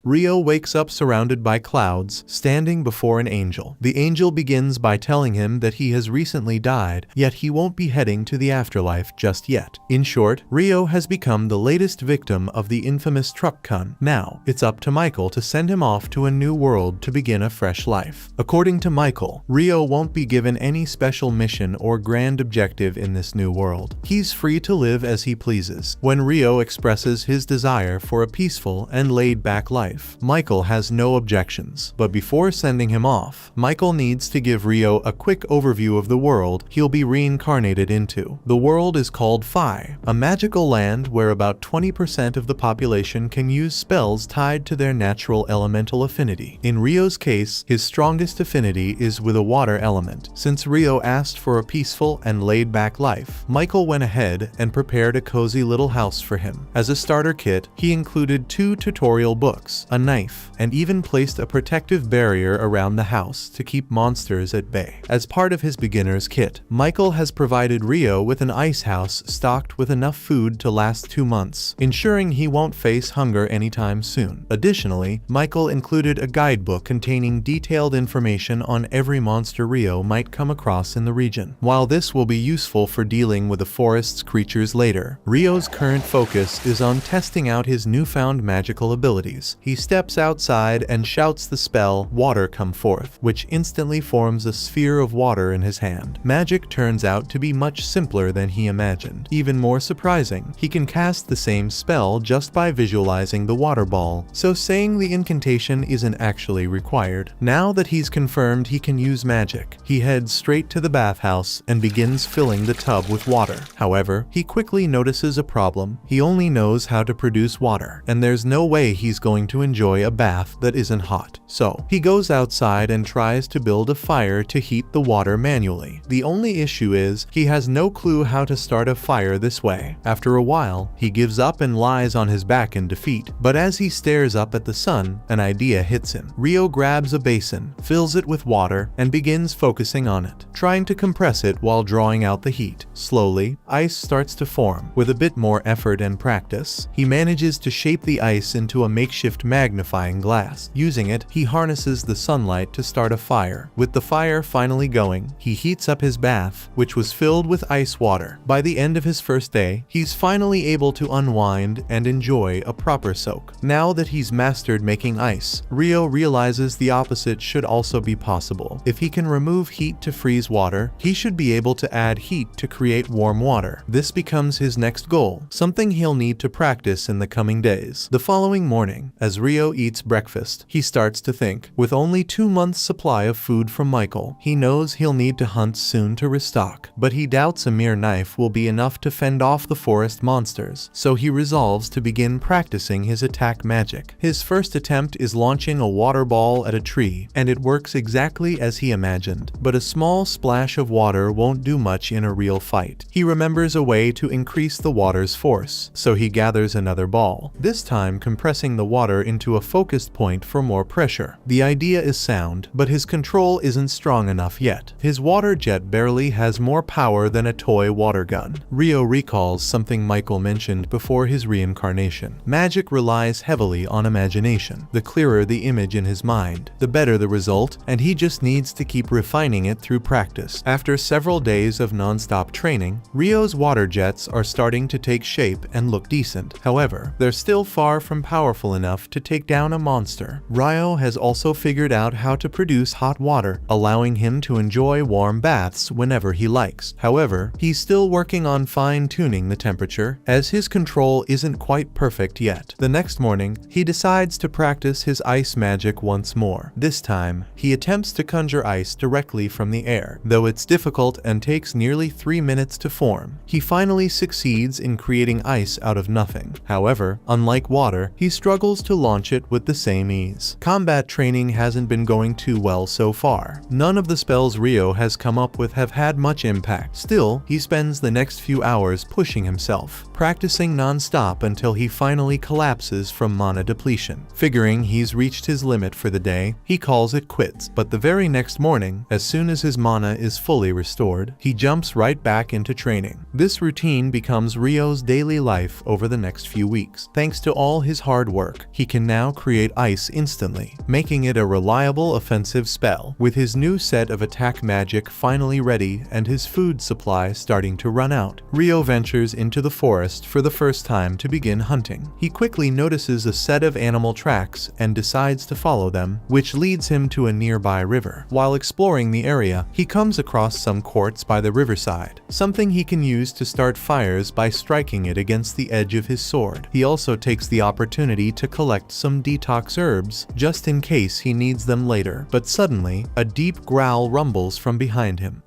Rio wakes up surrounded by clouds, standing before an angel. The angel begins by telling him that he has recently died, yet he won't be heading to the afterlife just yet. In short, Rio has become the latest victim of the infamous truck con. Now, it's up to Michael to send him off to a new world to begin a fresh life. According to Michael, Rio won't be given any special mission or grand objective in this new world. He's free to live as he pleases. When Rio expresses his desire for a peaceful and laid-back life, Michael has no objections. But before sending him off, Michael needs to give Rio a quick overview of the world he'll be reincarnated into. The world is called Phi, a magical land where about 20% of the population can use spells tied to their natural elemental affinity. In Rio's case, his strongest affinity is with a water element. Since Rio asked for a peaceful and laid-back life, Michael went ahead and prepared a cozy little house for him. As a starter kit, he included 2 tutorial books, a knife, and even placed a protective barrier around the house to keep monsters at bay. As part of his beginner's kit, Michael has provided Rio with an ice house stocked with enough food to last 2 months, ensuring he won't face hunger anytime soon. Additionally, Michael included a guidebook containing detailed information on every monster Rio might come across in the region. While this will be useful for dealing with the forest's creatures later, Rio's current focus is on testing out his newfound magical abilities. He steps outside and shouts the spell, "Water come forth," which instantly forms a sphere of water in his hand. Magic turns out to be much simpler than he imagined. Even more surprising, he can cast the same spell just by visualizing the water ball, so saying the incantation isn't actually required. Now that he's confirmed he can use magic, he heads straight to the bathhouse and begins filling the tub with water. However, he quickly notices a problem. He only knows how to produce water, and there's no way he's going to enjoy a bath that isn't hot. So, he goes outside and tries to build a fire to heat the water manually. The only issue is, he has no clue how to start a fire this way. After a while, he gives up and lies on his back in defeat. But as he stares up at the sun, an idea hits him. Rio grabs a basin, fills it with water, and begins focusing on it, trying to compress it while drawing out the heat. Slowly, ice starts to form. With a bit more effort and practice, he manages to shape the ice into a makeshift magnifying glass. Using it, he harnesses the sunlight to start a fire. With the fire finally going, he heats up his bath, which was filled with ice water. By the end of his first day, he's finally able to unwind and enjoy a proper soak. Now that he's mastered making ice, Rio realizes the opposite should also be possible. If he can remove heat to freeze water, he should be able to add heat to create warm water. This becomes his next goal, something he'll need to practice in the coming days. The following morning, as Rio eats breakfast, he starts to think. With only 2 months' supply of food from Michael, he knows he'll need to hunt soon to restock. But he doubts a mere knife will be enough to fend off the forest monsters, so he resolves to begin practicing his attack magic. His first attempt is launching a water ball at a tree, and it works exactly as he imagined. But a small splash of water won't do much in a real fight. He remembers a way to increase the water's force, so he gathers another ball, this time compressing the water into a focused point for more pressure. The idea is sound, but his control isn't strong enough yet. His water jet barely has more power than a toy water gun. Rio recalls something Michael mentioned before his reincarnation. Magic relies heavily on imagination. The clearer the image in his mind, the better the result, and he just needs to keep refining it through practice. After several days of non-stop training, Rio's water jets are starting to take shape and look decent. However, they're still far from powerful enough to take down a monster. Rio has also figured out how to produce hot water, allowing him to enjoy warm baths whenever he likes. However, he's still working on fine-tuning the temperature, as his control isn't quite perfect yet. The next morning, he decides to practice his ice magic once more. This time, he attempts to conjure ice directly from the air, though it's difficult and takes nearly 3 minutes to form. He finally succeeds in creating ice out of nothing. However, unlike water, he struggles to launch it with the same ease. Combat training hasn't been going too well so far. None of the spells Rio has come up with have had much impact. Still, he spends the next few hours pushing himself, practicing non-stop until he finally collapses from mana depletion. Figuring he's reached his limit for the day, he calls it quits. But the very next morning, as soon as his mana is fully restored, he jumps right back into training. This routine becomes Rio's daily life over the next few weeks. Thanks to all his hard work, he can now create ice instantly, making it a reliable offensive spell. With his new set of attack magic finally ready and his food supply starting to run out, Ryo ventures into the forest for the first time to begin hunting. He quickly notices a set of animal tracks and decides to follow them, which leads him to a nearby river. While exploring the area, he comes across some quartz by the riverside, something he can use to start fires by striking it against the edge of his sword. He also takes the opportunity to collect some detox herbs, just in case he needs them later. But suddenly, a deep growl rumbles from behind him.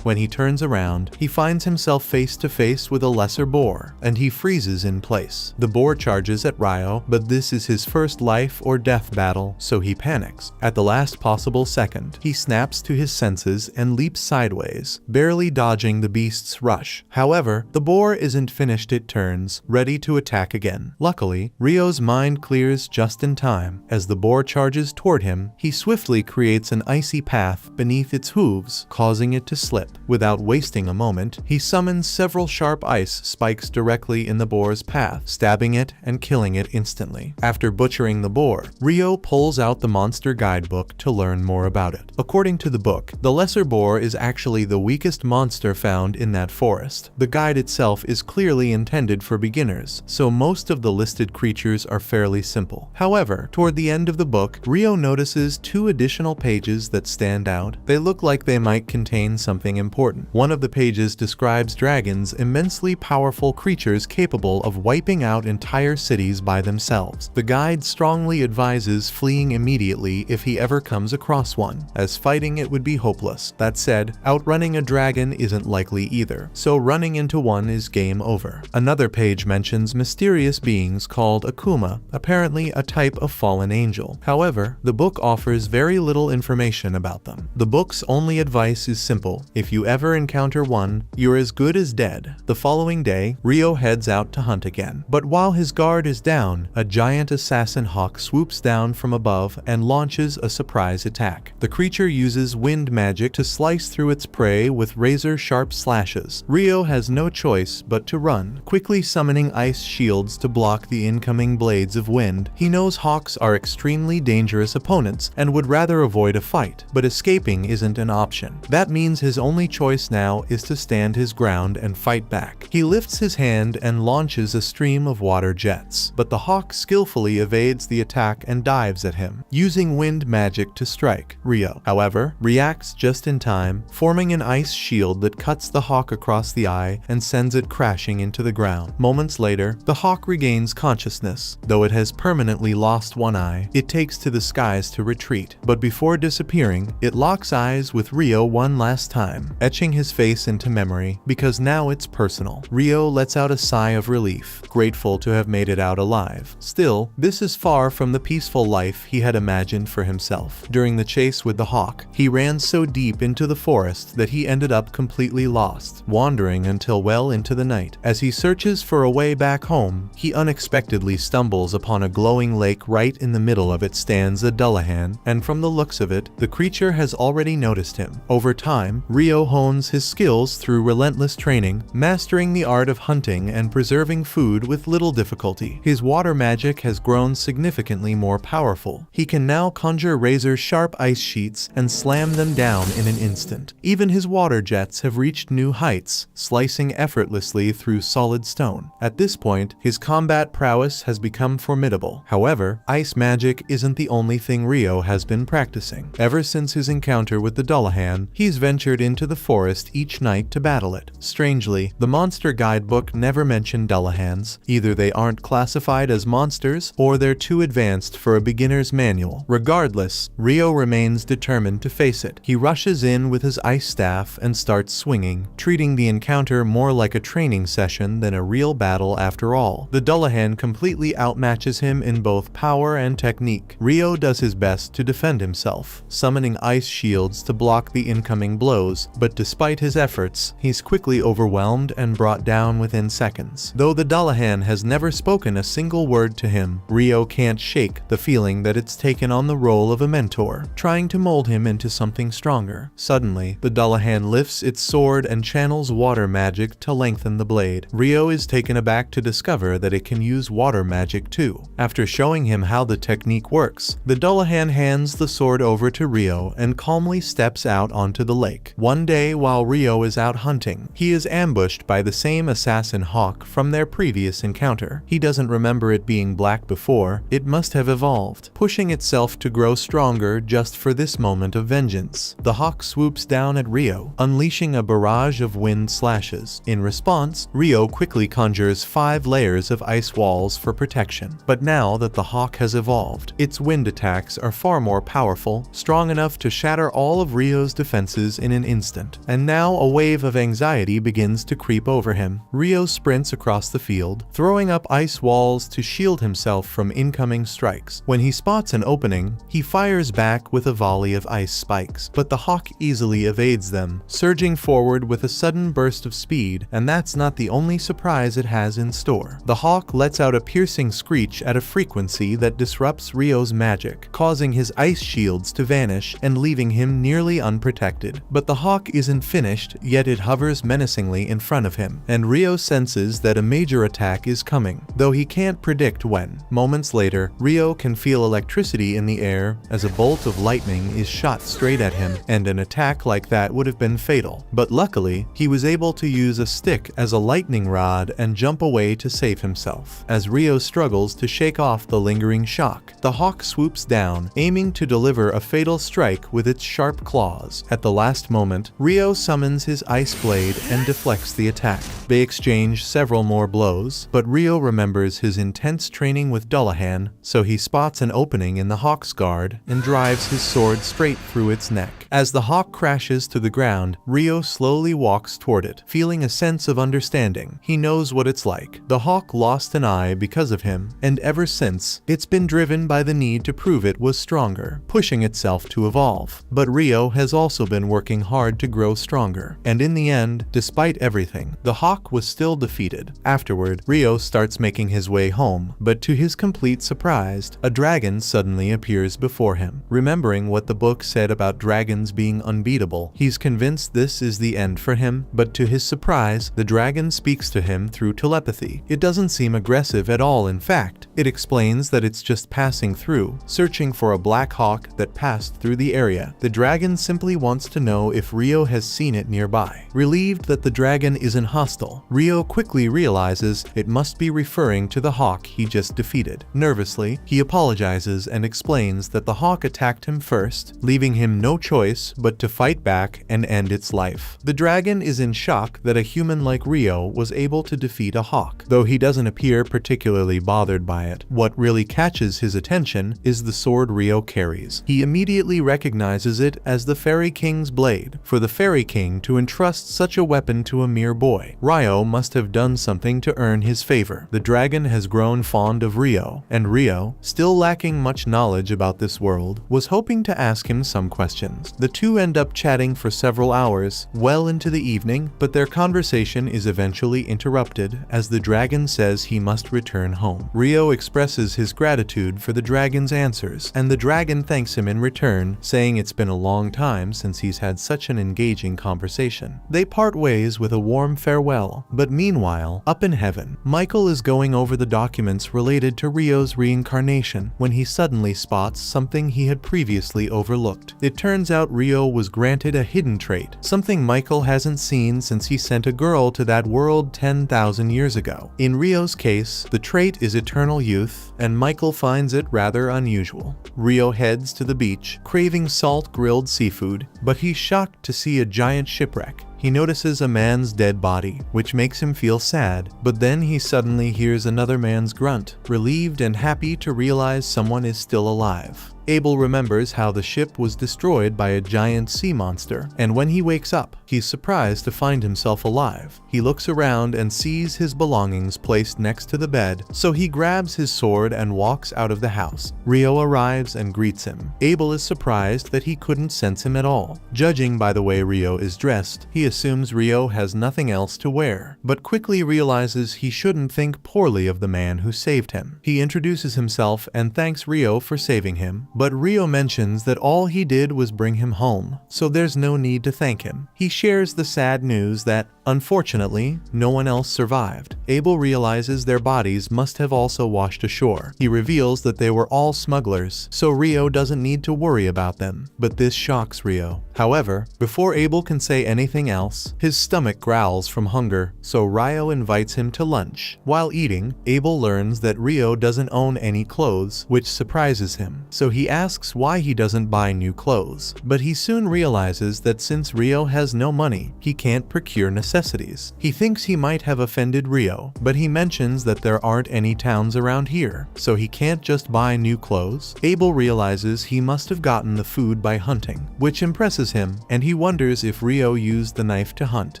When he turns around, he finds himself face to face with a lesser boar, and he freezes in place. The boar charges at Ryo, but this is his first life or death battle, so he panics. At the last possible second, he snaps to his senses and leaps sideways, barely dodging the beast's rush. However, the boar isn't finished. It turns, ready to attack again. Luckily, Ryo's mind clears just in time. As the boar charges toward him, he swiftly creates an icy path beneath its hooves, causing it to slip. Without wasting a moment, he summons several sharp ice spikes directly in the boar's path, stabbing it and killing it instantly. After butchering the boar, Ryo pulls out the monster guidebook to learn more about it. According to the book, the lesser boar is actually the weakest monster found in that forest. The guide itself is clearly intended for beginners, so most of the listed creatures are fairly simple. However, toward the end of the book, Ryo notices 2 additional pages that stand out. They look like they might contain something important. One of the pages describes dragons, immensely powerful creatures capable of wiping out entire cities by themselves. The guide strongly advises fleeing immediately if he ever comes across one, as fighting it would be hopeless. That said, outrunning a dragon isn't likely either, so running into one is game over. Another page mentions mysterious beings called Akuma, apparently a type of fallen angel. However, the book offers very little information about them. The book's only advice is simple: if you ever encounter one, you're as good as dead. The following day, Ryo heads out to hunt again. But while his guard is down, a giant assassin hawk swoops down from above and launches a surprise attack. The creature uses wind magic to slice through its prey with razor-sharp slashes. Ryo has no choice but to run, quickly summoning ice shields to block the incoming blades of wind. He knows hawks are extremely dangerous opponents and would rather avoid a fight, but escaping isn't an option. That means his only choice now is to stand his ground and fight back. He lifts his hand and launches a stream of water jets, but the hawk skillfully evades the attack and dives at him, using wind magic to strike. Ryo, however, reacts just in time, forming an ice shield that cuts the hawk across the eye and sends it crashing into the ground. Moments later, the hawk regains consciousness. Though it has permanently lost one eye, it takes to the skies to retreat, but before disappearing, it locks eyes with Ryo one last time, etching his face into memory, because now it's personal. Ryo lets out a sigh of relief, grateful to have made it out alive. Still, this is far from the peaceful life he had imagined for himself. During the chase with the hawk, he ran so deep into the forest that he ended up completely lost, wandering until well into the night. As he searches for a way back home, he unexpectedly stumbles upon a glowing lake. Right in the middle of it stands a Dullahan, and from the looks of it, the creature has already noticed him. Over time, Ryo hones his skills through relentless training, mastering the art of hunting and preserving food with little difficulty. His water magic has grown significantly more powerful. He can now conjure razor-sharp ice sheets and slam them down in an instant. Even his water jets have reached new heights, slicing effortlessly through solid stone. At this point, his combat prowess has become formidable. However, ice magic isn't the only thing Ryo has been practicing. Ever since his encounter with the Dullahan, he's ventured into the forest each night to battle it. Strangely, the monster guidebook never mentioned Dullahans. Either they aren't classified as monsters, or they're too advanced for a beginner's manual. Regardless, Ryo remains determined to face it. He rushes in with his ice staff and starts swinging, treating the encounter more like a training session than a real battle after all. The Dullahan completely outmatches him in both power and technique. Ryo does his best to defend himself, summoning ice shields to block the incoming blows, but despite his efforts, he's quickly overwhelmed and brought down within seconds. Though the Dullahan has never spoken a single word to him, Rio can't shake the feeling that it's taken on the role of a mentor, trying to mold him into something stronger. Suddenly, the Dullahan lifts its sword and channels water magic to lengthen the blade. Rio is taken aback to discover that it can use water magic too. After showing him how the technique works, the Dullahan hands the sword over to Rio and calmly steps out onto the lake. One day, while Rio is out hunting, he is ambushed by the same assassin hawk from their previous encounter. He doesn't remember it being black before. It must have evolved, pushing itself to grow stronger just for this moment of vengeance. The hawk swoops down at Rio, unleashing a barrage of wind slashes. In response, Rio quickly conjures 5 layers of ice walls for protection. But now that the hawk has evolved, its wind attacks are far more powerful, strong enough to shatter all of Rio's defenses in an instant. And now a wave of anxiety begins to creep over him. Rio sprints across the field, throwing up ice walls to shield himself from incoming strikes. When he spots an opening, he fires back with a volley of ice spikes, but the hawk easily evades them, surging forward with a sudden burst of speed, and that's not the only surprise it has in store. The hawk lets out a piercing screech at a frequency that disrupts Rio's magic, causing his ice shields to vanish and leaving him nearly unprotected. But the hawk isn't finished, yet it hovers menacingly in front of him, and Rio senses that a major attack is coming, though he can't predict when. Moments later, Rio can feel electricity in the air as a bolt of lightning is shot straight at him, and an attack like that would have been fatal. But luckily, he was able to use a stick as a lightning rod and jump away to save himself. As Rio struggles to shake off the lingering shock, the hawk swoops down, aiming to deliver a fatal strike with its sharp claws. At the last moment, Rio summons his ice blade and deflects the attack. They exchange several more blows, but Rio remembers his intense training with Dullahan, so he spots an opening in the hawk's guard and drives his sword straight through its neck. As the hawk crashes to the ground, Rio slowly walks toward it, feeling a sense of understanding. He knows what it's like. The hawk lost an eye because of him, and ever since, it's been driven by the need to prove it was stronger, pushing itself to evolve. But Rio has also been working hard to grow stronger, and in the end, despite everything, the hawk was still defeated. Afterward, Rio starts making his way home, but to his complete surprise, a dragon suddenly appears before him. Remembering what the book said about dragons being unbeatable, he's convinced this is the end for him, but to his surprise, the dragon speaks to him through telepathy. It doesn't seem aggressive at all. In fact, it explains that it's just passing through, searching for a black hawk that passed through the area. The dragon simply wants to know if Rio has seen it nearby. Relieved that the dragon isn't hostile, Rio quickly realizes it must be referring to the hawk he just defeated. Nervously, he apologizes and explains that the hawk attacked him first, leaving him no choice but to fight back and end its life. The dragon is in shock that a human like Rio was able to defeat a hawk, though he doesn't appear particularly bothered by it. What really catches his attention is the sword Rio carries. He immediately recognizes it as the Fairy King's blade. For the Fairy King to entrust such a weapon to a mere boy, Rio must have done something to earn his favor. The dragon has grown fond of Rio, and Rio, still lacking much knowledge about this world, was hoping to ask him some questions. The two end up chatting for several hours, well into the evening, but their conversation is eventually interrupted as the dragon says he must return home. Rio expresses his gratitude for the dragon's answers, and the dragon thanks him in return, saying it's been a long time since he's had such an engaging conversation. They part ways with a warm farewell, but meanwhile, up in heaven, Michael is going over the documents related to Rio's reincarnation when he suddenly spots something he had previously overlooked. It turns out Rio was granted a hidden trait, something Michael hasn't seen since he sent a girl to that world 10,000 years ago. In Rio's case, the trait is eternal youth, and Michael finds it rather unusual. Rio heads to the beach, craving salt-grilled seafood, but he's shocked to see a giant shipwreck. He notices a man's dead body, which makes him feel sad, but then he suddenly hears another man's grunt, relieved and happy to realize someone is still alive. Abel remembers how the ship was destroyed by a giant sea monster, and when he wakes up, he's surprised to find himself alive. He looks around and sees his belongings placed next to the bed, so he grabs his sword and walks out of the house. Rio arrives and greets him. Abel is surprised that he couldn't sense him at all. Judging by the way Rio is dressed, he assumes Rio has nothing else to wear, but quickly realizes he shouldn't think poorly of the man who saved him. He introduces himself and thanks Rio for saving him, but Rio mentions that all he did was bring him home, so there's no need to thank him. He shares the sad news that, unfortunately, no one else survived. Abel realizes their bodies must have also washed ashore. He reveals that they were all smugglers, so Rio doesn't need to worry about them, but this shocks Rio. However, before Abel can say anything else, his stomach growls from hunger, so Rio invites him to lunch. While eating, Abel learns that Rio doesn't own any clothes, which surprises him, so he asks why he doesn't buy new clothes. But he soon realizes that since Rio has no money, he can't procure necessities. He thinks he might have offended Rio, but he mentions that there aren't any towns around here, so he can't just buy new clothes. Abel realizes he must have gotten the food by hunting, which impresses him, and he wonders if Rio used the knife to hunt.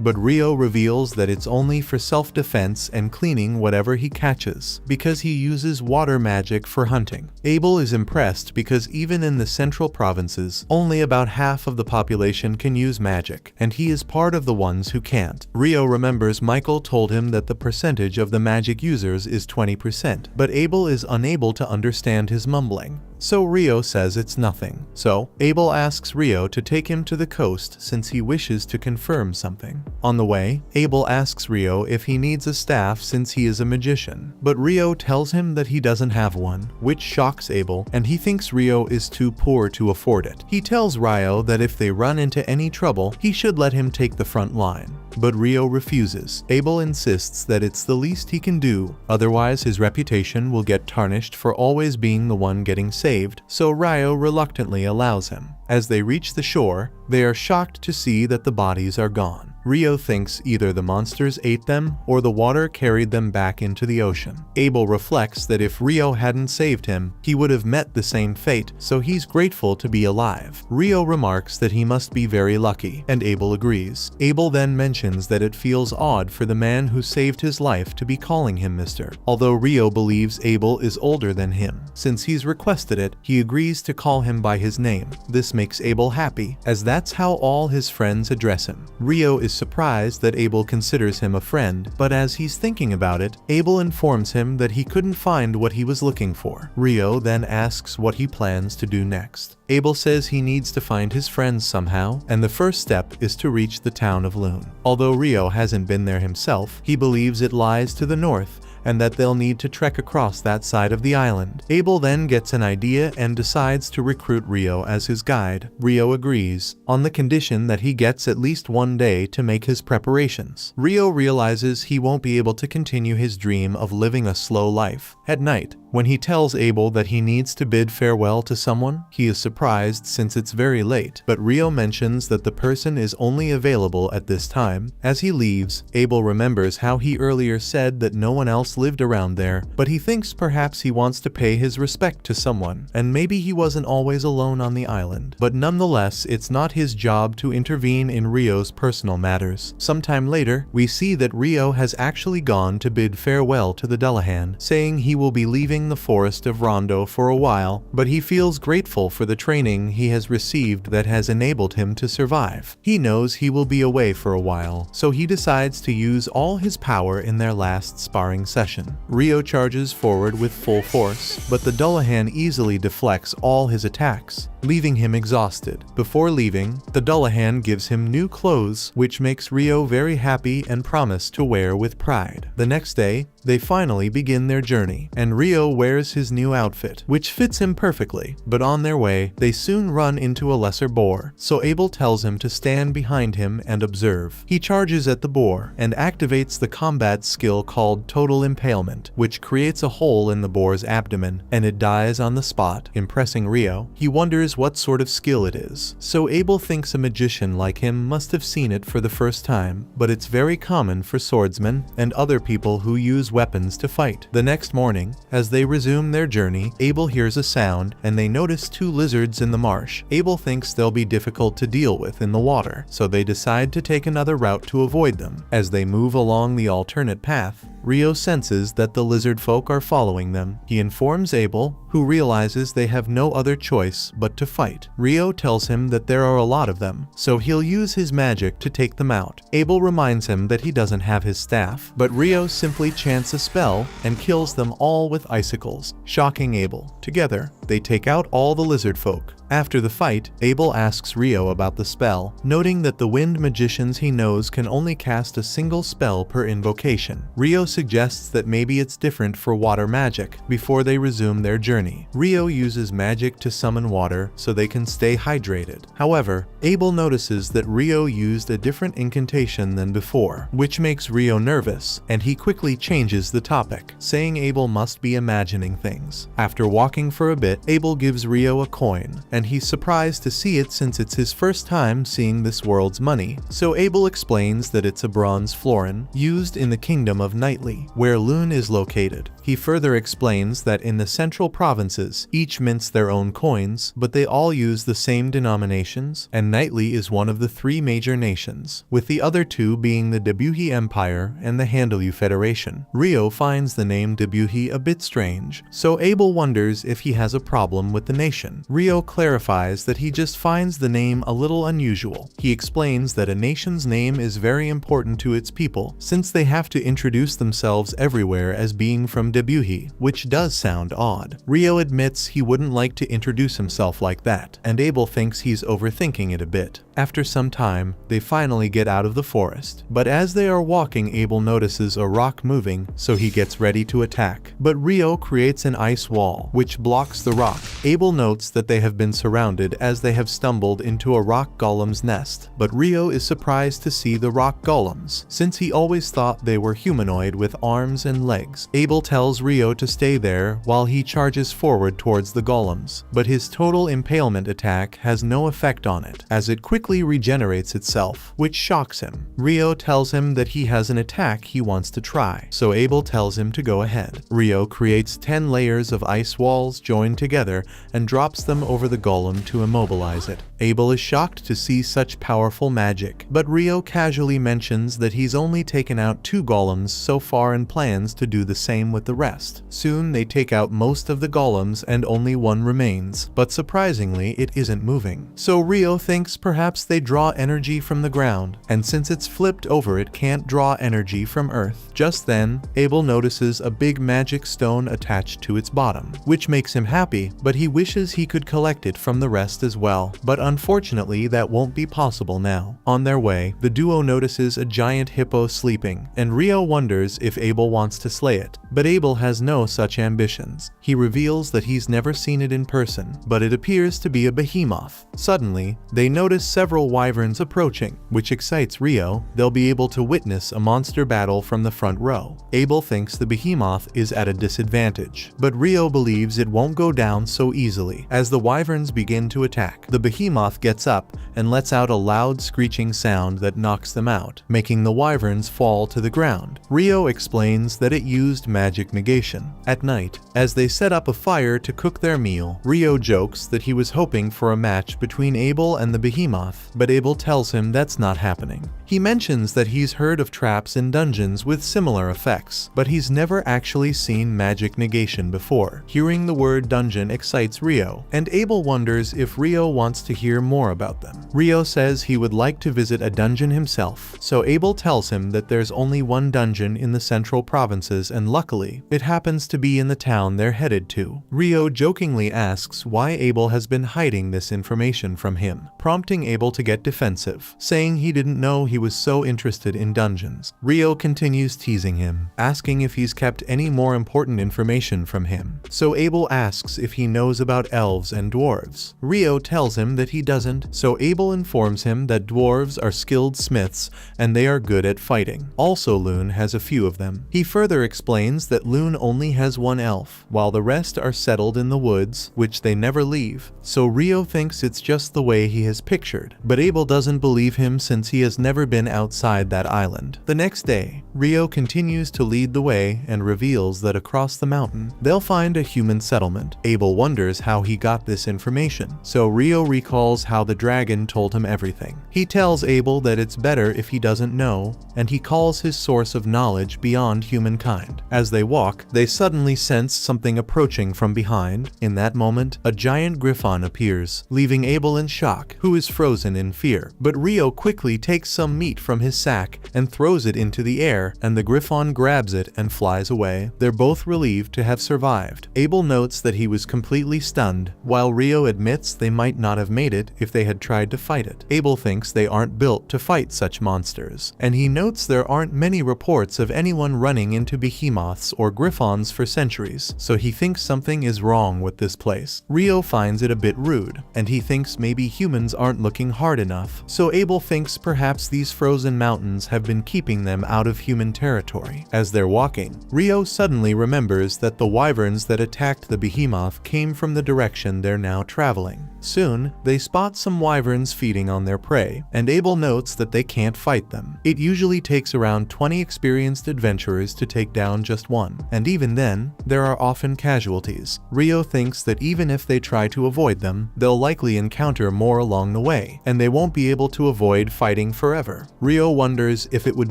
But Rio reveals that it's only for self-defense and cleaning whatever he catches, because he uses water magic for hunting. Abel is impressed because even in the central provinces, only about half of the population can use magic, and he is part of the ones who can't. Rio remembers Michael told him that the percentage of the magic users is 20%, but Abel is unable to understand his mumbling. So Rio says it's nothing. So Abel asks Rio to take him to the coast since he wishes to confirm something. On the way, Abel asks Rio if he needs a staff since he is a magician, but Rio tells him that he doesn't have one, which shocks Abel, and he thinks Rio is too poor to afford it. He tells Rio that if they run into any trouble, he should let him take the front line. But Rio refuses. Abel insists that it's the least he can do, otherwise his reputation will get tarnished for always being the one getting saved, so Rio reluctantly allows him. As they reach the shore, they are shocked to see that the bodies are gone. Rio thinks either the monsters ate them or the water carried them back into the ocean. Abel reflects that if Rio hadn't saved him, he would have met the same fate, so he's grateful to be alive. Rio remarks that he must be very lucky, and Abel agrees. Abel then mentions that it feels odd for the man who saved his life to be calling him Mr. Although Rio believes Abel is older than him. Since he's requested it, he agrees to call him by his name. This makes Abel happy, as that's how all his friends address him. Rio is surprised that Abel considers him a friend, but as he's thinking about it, Abel informs him that he couldn't find what he was looking for. Rio then asks what he plans to do next. Abel says he needs to find his friends somehow, and the first step is to reach the town of Loon. Although Rio hasn't been there himself, he believes it lies to the north, and that they'll need to trek across that side of the island. Abel then gets an idea and decides to recruit Rio as his guide. Rio agrees, on the condition that he gets at least one day to make his preparations. Rio realizes he won't be able to continue his dream of living a slow life. At night, when he tells Abel that he needs to bid farewell to someone, he is surprised since it's very late, but Rio mentions that the person is only available at this time. As he leaves, Abel remembers how he earlier said that no one else lived around there, but he thinks perhaps he wants to pay his respect to someone, and maybe he wasn't always alone on the island. But nonetheless, it's not his job to intervene in Rio's personal matters. Sometime later, we see that Rio has actually gone to bid farewell to the Dullahan, saying he will be leaving the forest of Rondo for a while, but he feels grateful for the training he has received that has enabled him to survive. He knows he will be away for a while, so he decides to use all his power in their last sparring session. Rio charges forward with full force, but the Dullahan easily deflects all his attacks, leaving him exhausted. Before leaving, the Dullahan gives him new clothes, which makes Rio very happy and promise to wear with pride. The next day, they finally begin their journey, and Rio wears his new outfit, which fits him perfectly, but on their way, they soon run into a lesser boar, so Abel tells him to stand behind him and observe. He charges at the boar, and activates the combat skill called Total Impalement, which creates a hole in the boar's abdomen, and it dies on the spot, impressing Rio. He wonders what sort of skill it is, so Abel thinks a magician like him must have seen it for the first time, but it's very common for swordsmen and other people who use use weapons to fight. The next morning, as they resume their journey, Abel hears a sound and they notice 2 lizards in the marsh. Abel thinks they'll be difficult to deal with in the water, so they decide to take another route to avoid them. As they move along the alternate path, Rio senses that the lizard folk are following them. He informs Abel, who realizes they have no other choice but to fight. Rio tells him that there are a lot of them, so he'll use his magic to take them out. Abel reminds him that he doesn't have his staff, but Rio simply chants a spell and kills them all with icicles, shocking Abel. Together, they take out all the lizard folk. After the fight, Abel asks Rio about the spell, noting that the wind magicians he knows can only cast a single spell per invocation. Rio suggests that maybe it's different for water magic before they resume their journey. Rio uses magic to summon water so they can stay hydrated. However, Abel notices that Rio used a different incantation than before, which makes Rio nervous, and he quickly changes the topic, saying Abel must be imagining things. After walking for a bit, Abel gives Rio a coin, and he's surprised to see it since it's his first time seeing this world's money. So Abel explains that it's a bronze florin used in the kingdom of Nightly, where Lune is located. He further explains that in the central provinces, each mints their own coins, but they all use the same denominations, and Nightly is one of the 3 major nations, with the other 2 being the Debuhi Empire and the Handelu Federation. Rio finds the name Debuhi a bit strange, so Abel wonders if he has a problem with the nation. Rio clarifies that he just finds the name a little unusual. He explains that a nation's name is very important to its people, since they have to introduce themselves everywhere as being from Debuhi, which does sound odd. Rio admits he wouldn't like to introduce himself like that, and Abel thinks he's overthinking it a bit. After some time, they finally get out of the forest, but as they are walking, Abel notices a rock moving, so he gets ready to attack. But Rio creates an ice wall, which blocks the rock. Abel notes that they have been surrounded as they have stumbled into a rock golem's nest, but Rio is surprised to see the rock golems, since he always thought they were humanoid with arms and legs. Abel tells Rio to stay there while he charges forward towards the golems, but his total impalement attack has no effect on it, as it quickly regenerates itself, which shocks him. Rio tells him that he has an attack he wants to try, so Abel tells him to go ahead. Rio creates 10 layers of ice walls joined together and drops them over the golem to immobilize it. Abel is shocked to see such powerful magic, but Rio casually mentions that he's only taken out 2 golems so far and plans to do the same with the rest. Soon they take out most of the golems and only one remains, but surprisingly it isn't moving. So Rio thinks perhaps they draw energy from the ground, and since it's flipped over it can't draw energy from Earth. Just then, Abel notices a big magic stone attached to its bottom, which makes him happy, but he wishes he could collect it from the rest as well. But unfortunately that won't be possible now. On their way, the duo notices a giant hippo sleeping, and Rio wonders if Abel wants to slay it, but Abel has no such ambitions. He reveals that he's never seen it in person, but it appears to be a behemoth. Suddenly, they notice several wyverns approaching, which excites Rio. They'll be able to witness a monster battle from the front row. Abel thinks the behemoth is at a disadvantage, but Rio believes it won't go down so easily. As the wyverns begin to attack, the behemoth gets up and lets out a loud screeching sound that knocks them out, making the wyverns fall to the ground. Rio explains that it used magic negation. At night, as they set up a fire to cook their meal, Rio jokes that he was hoping for a match between Abel and the behemoth, but Abel tells him that's not happening. He mentions that he's heard of traps in dungeons with similar effects, but he's never actually seen magic negation before. Hearing the word dungeon excites Rio, and Abel wonders if Rio wants to hear more about them. Rio says he would like to visit a dungeon himself, so Abel tells him that there's only one dungeon in the central provinces, and luckily, it happens to be in the town they're headed to. Rio jokingly asks why Abel has been hiding this information from him, prompting Abel to get defensive, saying he didn't know he was so interested in dungeons. Rio continues teasing him, asking if he's kept any more important information from him. So Abel asks if he knows about elves and dwarves. Rio tells him that he doesn't, so Abel informs him that dwarves are skilled smiths and they are good at fighting. Also, Lune has a few of them. He further explains that Loon only has one elf, while the rest are settled in the woods, which they never leave, so Rio thinks it's just the way he has pictured. But Abel doesn't believe him since he has never been outside that island. The next day, Rio continues to lead the way and reveals that across the mountain, they'll find a human settlement. Abel wonders how he got this information, so Rio recalls how the dragon told him everything. He tells Abel that it's better if he doesn't know, and he calls his source of knowledge beyond humankind. As they walk, they suddenly sense something approaching from behind. In that moment, a giant griffon appears, leaving Abel in shock, who is frozen in fear. But Rio quickly takes some meat from his sack and throws it into the air, and the griffon grabs it and flies away. They're both relieved to have survived. Abel notes that he was completely stunned, while Rio admits they might not have made it if they had tried to fight it. Abel thinks they aren't built to fight such monsters, and he notes there aren't many reports of anyone running into behemoths or griffons for centuries, so he thinks something is wrong with this place. Rio finds it a bit rude, and he thinks maybe humans aren't looking hard enough, so Abel thinks perhaps these frozen mountains have been keeping them out of human territory. As they're walking, Rio suddenly remembers that the wyverns that attacked the behemoth came from the direction they're now traveling. Soon, they spot some wyverns feeding on their prey, and Abel notes that they can't fight them. It usually takes around 20 experienced adventurers to take down just one, and even then, there are often casualties. Rio thinks that even if they try to avoid them, they'll likely encounter more along the way, and they won't be able to avoid fighting forever. Rio wonders if it would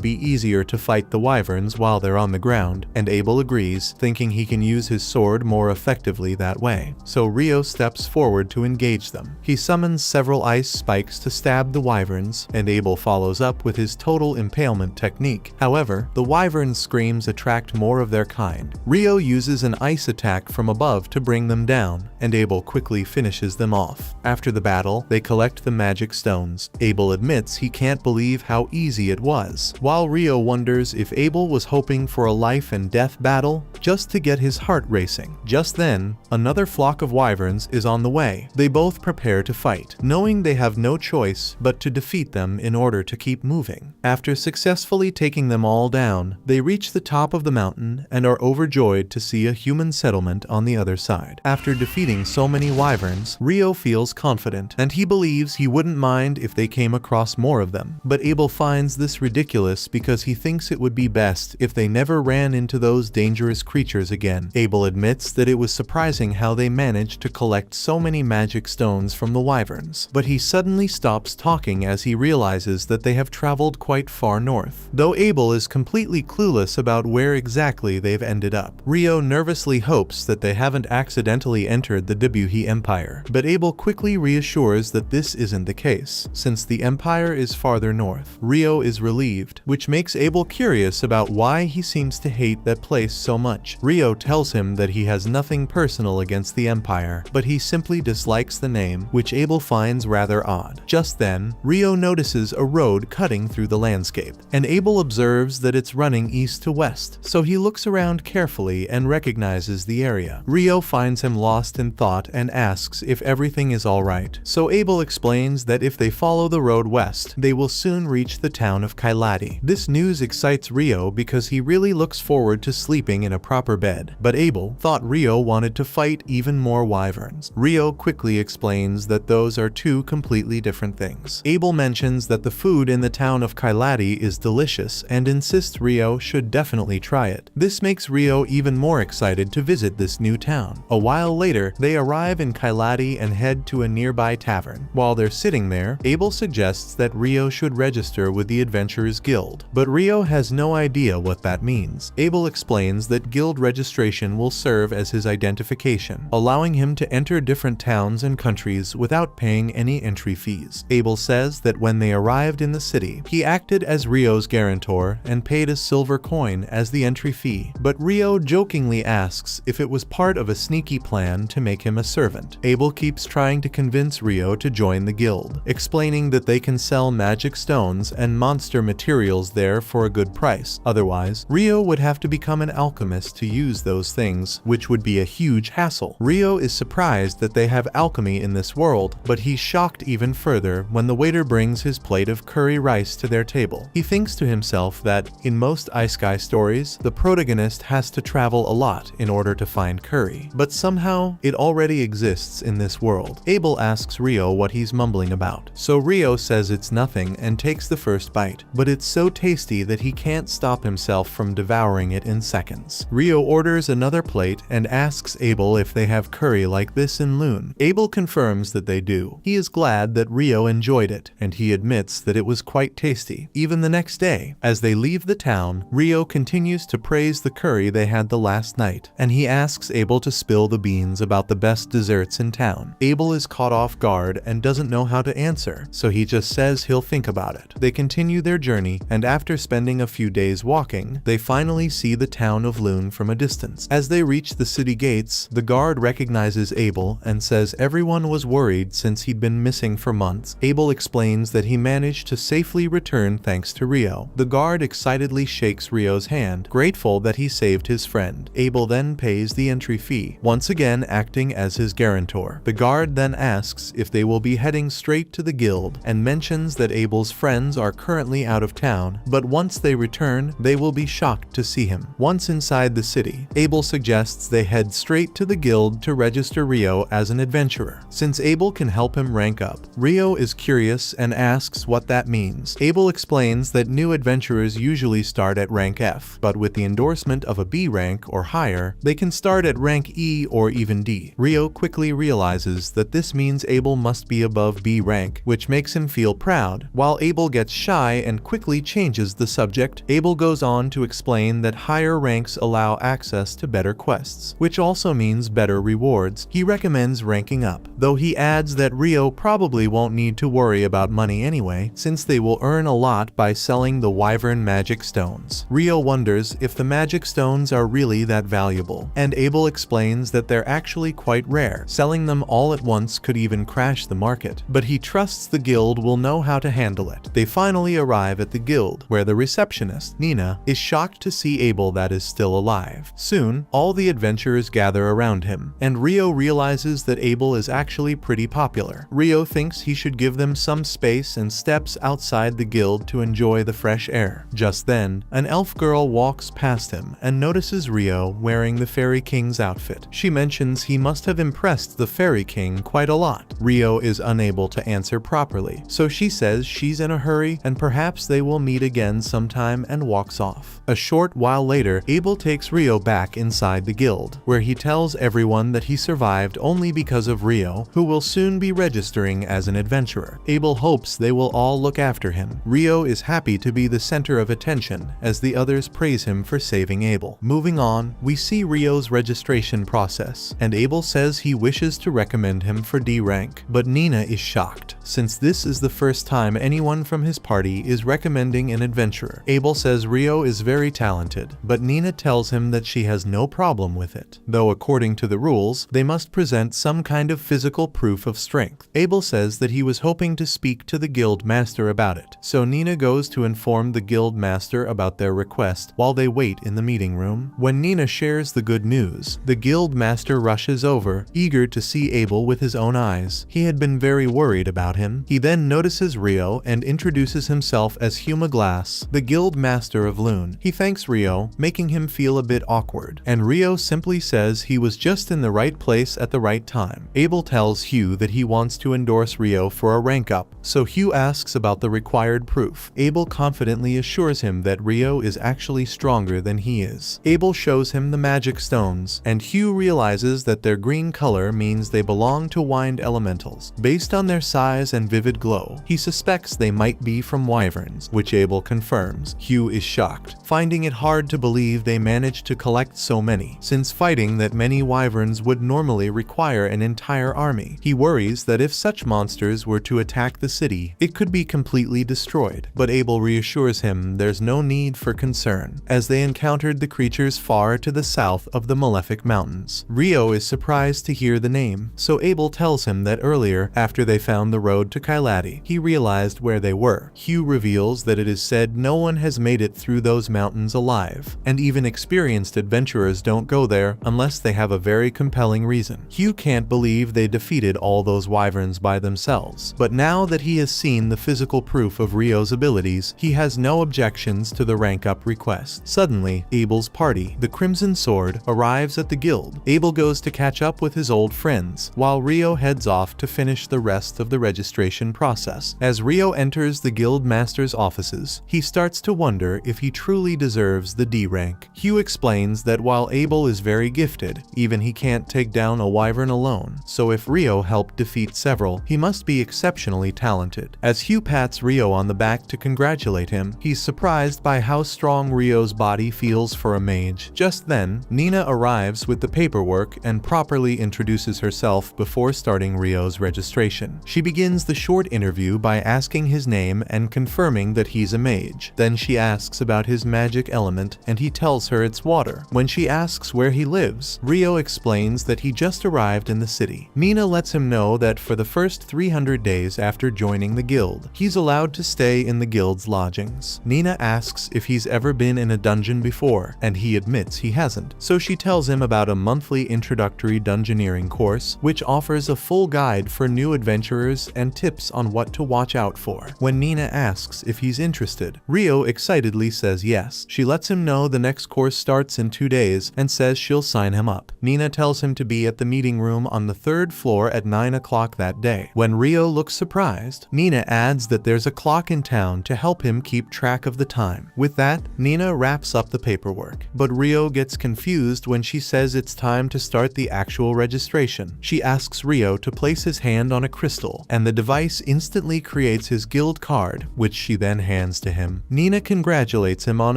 be easier to fight the wyverns while they're on the ground, and Abel agrees, thinking he can use his sword more effectively that way. So Rio steps forward to engage them. He summons several ice spikes to stab the wyverns, and Abel follows up with his total impalement technique. However, the wyvern's screams attract more of their kind. Rio uses an ice attack from above to bring them down, and Abel quickly finishes them off. After the battle, they collect the magic stones. Abel admits he can't believe how easy it was, while Rio wonders if Abel was hoping for a life and death battle just to get his heart racing. Just then, another flock of wyverns is on the way. They both prepare to fight, knowing they have no choice but to defeat them in order to keep moving. After successfully taking them all down, they reach the top of the mountain and are overjoyed to see a human settlement on the other side. After defeating so many wyverns, Rio feels confident, and he believes he wouldn't mind if they came across more of them. But Abel finds this ridiculous because he thinks it would be best if they never ran into those dangerous creatures again. Abel admits that it was surprising how they managed to collect so many magic stones from the wyverns, but he suddenly stops talking as he realizes that they have traveled quite far north. Though Abel is completely clueless about where exactly they've ended up, Rio nervously hopes that they haven't accidentally entered the Debuhi Empire, but Abel quickly reassures that this isn't the case, since the Empire is farther north. Rio is relieved, which makes Abel curious about why he seems to hate that place so much. Rio tells him that he has nothing personal against the Empire, but he simply dislikes the name, which Abel finds rather odd. Just then, Rio notices a road cutting through the landscape, and Abel observes that it's running east to west, so he looks around carefully and recognizes the area. Rio finds him lost in thought and asks if everything is alright, so Abel explains that if they follow the road west, they will soon reach the town of Kailati. This news excites Rio because he really looks forward to sleeping in a proper bed, but Abel thought Rio wanted to fight even more wyverns. Rio quickly explains that those are two completely different things. Abel mentions that the food in the town of Kailati is delicious and insists Rio should definitely try it. This makes Rio even more excited to visit this new town. A while later, they arrive in Kailati and head to a nearby tavern. While they're sitting there, Abel suggests that Rio should register with the Adventurers Guild, but Rio has no idea what that means. Abel explains that guild registration will serve as his identification, allowing him to enter different towns and countries without paying any entry fees. Abel says that when they arrived in the city, he acted as Rio's guarantor and paid a silver coin as the entry fee, but Rio jokingly asks if it was part of a sneaky plan to make him a servant. Abel keeps trying to convince Rio to join the guild, explaining that they can sell magic stones and monster materials there for a good price. Otherwise, Rio would have to become an alchemist to use those things, which would be a huge hassle. Rio is surprised that they have alchemy in this world, but he's shocked even further when the waiter brings his plate of curry rice to their table. He thinks to himself that, in most Isekai stories, the protagonist alchemist has to travel a lot in order to find curry, but somehow it already exists in this world. Abel asks Rio what he's mumbling about, so Rio says it's nothing and takes the first bite, but it's so tasty that he can't stop himself from devouring it in seconds. Rio orders another plate and asks Abel if they have curry like this in Lune. Abel confirms that they do. He is glad that Rio enjoyed it, and he admits that it was quite tasty. Even the next day, as they leave the town, Rio continues to praise the curry they had the last night, and he asks Abel to spill the beans about the best desserts in town. Abel is caught off guard and doesn't know how to answer, so he just says he'll think about it. They continue their journey, and after spending a few days walking, they finally see the town of Lune from a distance. As they reach the city gates, the guard recognizes Abel and says everyone was worried since he'd been missing for months. Abel explains that he managed to safely return thanks to Rio. The guard excitedly shakes Rio's hand, grateful that he saved his friend. Abel then pays the entry fee, once again acting as his guarantor. The guard then asks if they will be heading straight to the guild and mentions that Abel's friends are currently out of town, but once they return, they will be shocked to see him. Once inside the city, Abel suggests they head straight to the guild to register Rio as an adventurer. Since Abel can help him rank up, Rio is curious and asks what that means. Abel explains that new adventurers usually start at rank F, but with the endorsement of a B rank or higher, they can start at rank E or even D. Rio quickly realizes that this means Abel must be above B rank, which makes him feel proud. While Abel gets shy and quickly changes the subject, Abel goes on to explain that higher ranks allow access to better quests, which also means better rewards. He recommends ranking up, though he adds that Rio probably won't need to worry about money anyway, since they will earn a lot by selling the Wyvern magic stones. Rio wonders if the magic stones are really that valuable, and Abel explains that they're actually quite rare. Selling them all at once could even crash the market, but he trusts the guild will know how to handle it. They finally arrive at the guild, where the receptionist, Nina, is shocked to see Abel that is still alive. Soon, all the adventurers gather around him, and Rio realizes that Abel is actually pretty popular. Rio thinks he should give them some space and steps outside the guild to enjoy the fresh air. Just then, an elf girl walks past him and notices Rio wearing the Fairy King's outfit. She mentions he must have impressed the Fairy King quite a lot. Rio is unable to answer properly, so she says she's in a hurry and perhaps they will meet again sometime and walks off. A short while later, Abel takes Rio back inside the guild, where he tells everyone that he survived only because of Rio, who will soon be registering as an adventurer. Abel hopes they will all look after him. Rio is happy to be the center of attention as the others praise him for saving Abel. Moving on, we see Rio's registration process, and Abel says he wishes to recommend him for D rank, but Nina is shocked, since this is the first time anyone from his party is recommending an adventurer. Abel says Rio is very talented, but Nina tells him that she has no problem with it, though according to the rules, they must present some kind of physical proof of strength. Abel says that he was hoping to speak to the guild master about it, so Nina goes to inform the guild master about their request while they wait in the meeting room. When Nina shares the good news, the guild master rushes over, eager to see Abel with his own eyes. He had been very worried about him. He then notices Rio and introduces himself as Huma Glass, the guild master of Lune. He thanks Rio, making him feel a bit awkward, and Rio simply says he was just in the right place at the right time. Abel tells Hugh that he wants to endorse Rio for a rank up, so Hugh asks about the required proof. Abel confidently assures him that Rio is actually stronger than he is. Abel shows him the magic stones, and Hugh realizes that their green color means they belong to wind elementals. Based on their size and vivid glow, he suspects they might be from wyverns, which Abel confirms. Hugh is shocked, finding it hard to believe they managed to collect so many, since fighting that many wyverns would normally require an entire army. He worries that if such monsters were to attack the city, it could be completely destroyed, but Abel reassures him there's no need for concern, as they encountered the creatures far to the south of the Malefic Mountains. Rio is surprised to hear the name, so Abel tells him that earlier, after they found the road to Kailati, he realized where they were. Hugh reveals that it is said no one has made it through those mountains alive, and even experienced adventurers don't go there unless they have a very compelling reason. Hugh can't believe they defeated all those wyverns by themselves, but now that he has seen the physical proof of Rio's abilities, he has no objections to the rank-up request. Suddenly, Abel's party, the Crimson Sword, arrives at the guild. Abel goes to catch up with his old friends, while Rio heads off to finish the rest of the registration process. As Rio enters the guild master's offices, he starts to wonder if he truly deserves the D rank. Hugh explains that while Abel is very gifted, even he can't take down a wyvern alone, so if Rio helped defeat several, he must be exceptionally talented. As Hugh pats Rio on the back to congratulate him, he's surprised by how strong Rio's body feels for a mage. Just then, Nina arrives with the paperwork and properly introduces herself before starting Rio's registration. She begins the short interview by asking his name and confirming that he's a mage. Then she asks about his magic element and he tells her it's water. When she asks where he lives, Rio explains that he just arrived in the city. Nina lets him know that for the first 300 days after joining the guild, he's allowed to stay in the guild's lodgings. Nina asks if he's ever been in a dungeon before, and he admits he hasn't, so she tells him about a monthly introductory dungeoneering course, which offers a full guide for new adventurers and tips on what to watch out for. When Nina asks if he's interested, Rio excitedly says yes. She lets him know the next course starts in 2 days and says she'll sign him up. Nina tells him to be at the meeting room on the 3rd floor at 9 o'clock that day. When Rio looks surprised, Nina adds that there's a clock in town to help him keep track of the time. With that, Nina wraps up the paperwork, but Rio gets confused when she says it's time to start the actual registration. She asks Rio to place his hand on a crystal, and the device instantly creates his guild card, which she then hands to him. Nina congratulates him on